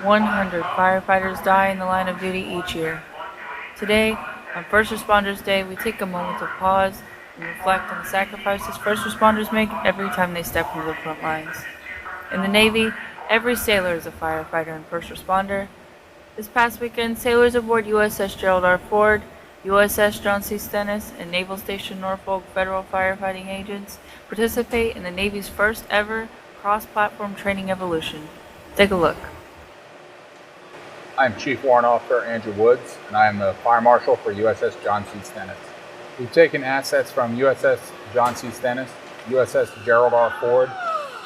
100 firefighters die in the line of duty each year. Today, on First Responders Day, we take a moment to pause and reflect on the sacrifices first responders make every time they step into the front lines. In the Navy, every sailor is a firefighter and first responder. This past weekend, sailors aboard USS Gerald R, USS John C. Stennis, and Naval Station Norfolk federal firefighting agents participate in the Navy's first ever cross-platform training evolution. Take a look. I'm Chief Warrant Officer Andrew Woods, and I am the Fire Marshal for USS John C. Stennis. We've taken assets from USS John C. Stennis, USS Gerald R. Ford,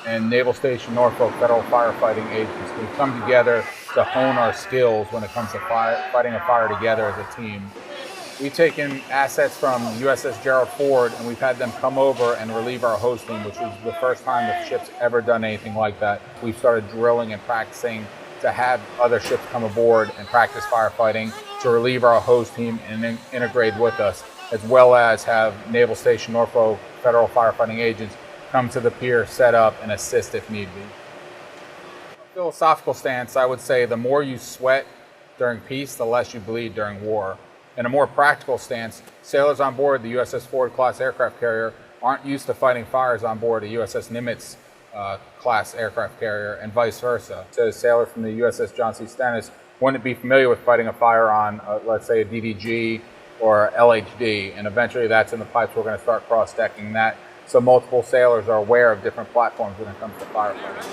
and Naval Station Norfolk federal firefighting agents. We've come together to hone our skills when it comes to fighting a fire together as a team. We've taken assets from USS Gerald Ford, and we've had them come over and relieve our host team, which was the first time the ship's ever done anything like that. We've started drilling and practicing to have other ships come aboard and practice firefighting to relieve our host team and integrate with us, as well as have Naval Station Norfolk federal firefighting agents come to the pier, set up, and assist if need be. From a philosophical stance, I would say the more you sweat during peace, the less you bleed during war. In a more practical stance, sailors on board the USS Ford class aircraft carrier aren't used to fighting fires on board a USS Nimitz class aircraft carrier, and vice versa. So sailors from the USS John C. Stennis wouldn't be familiar with fighting a fire on, let's say, a DDG or LHD, and eventually that's in the pipes. We're going to start cross-decking that, so multiple sailors are aware of different platforms when it comes to firefighting.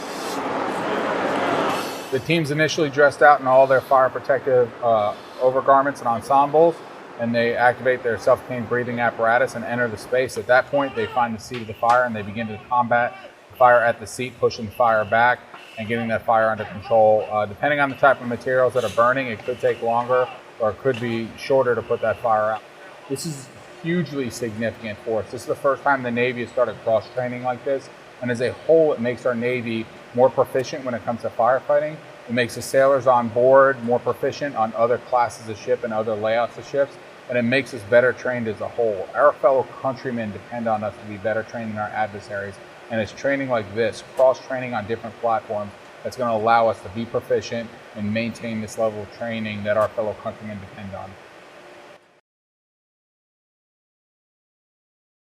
The team's initially dressed out in all their fire protective overgarments and ensembles, and they activate their self-contained breathing apparatus and enter the space. At that point, they find the seat of the fire and they begin to combat fire at the seat, pushing the fire back and getting that fire under control. Depending on the type of materials that are burning, it could take longer or it could be shorter to put that fire out. This is hugely significant for us. This is the first time the Navy has started cross-training like this, and as a whole, it makes our Navy more proficient when it comes to firefighting. It makes the sailors on board more proficient on other classes of ship and other layouts of ships, and it makes us better trained as a whole. Our fellow countrymen depend on us to be better trained than our adversaries. And it's training like this, cross-training on different platforms, that's going to allow us to be proficient and maintain this level of training that our fellow countrymen depend on.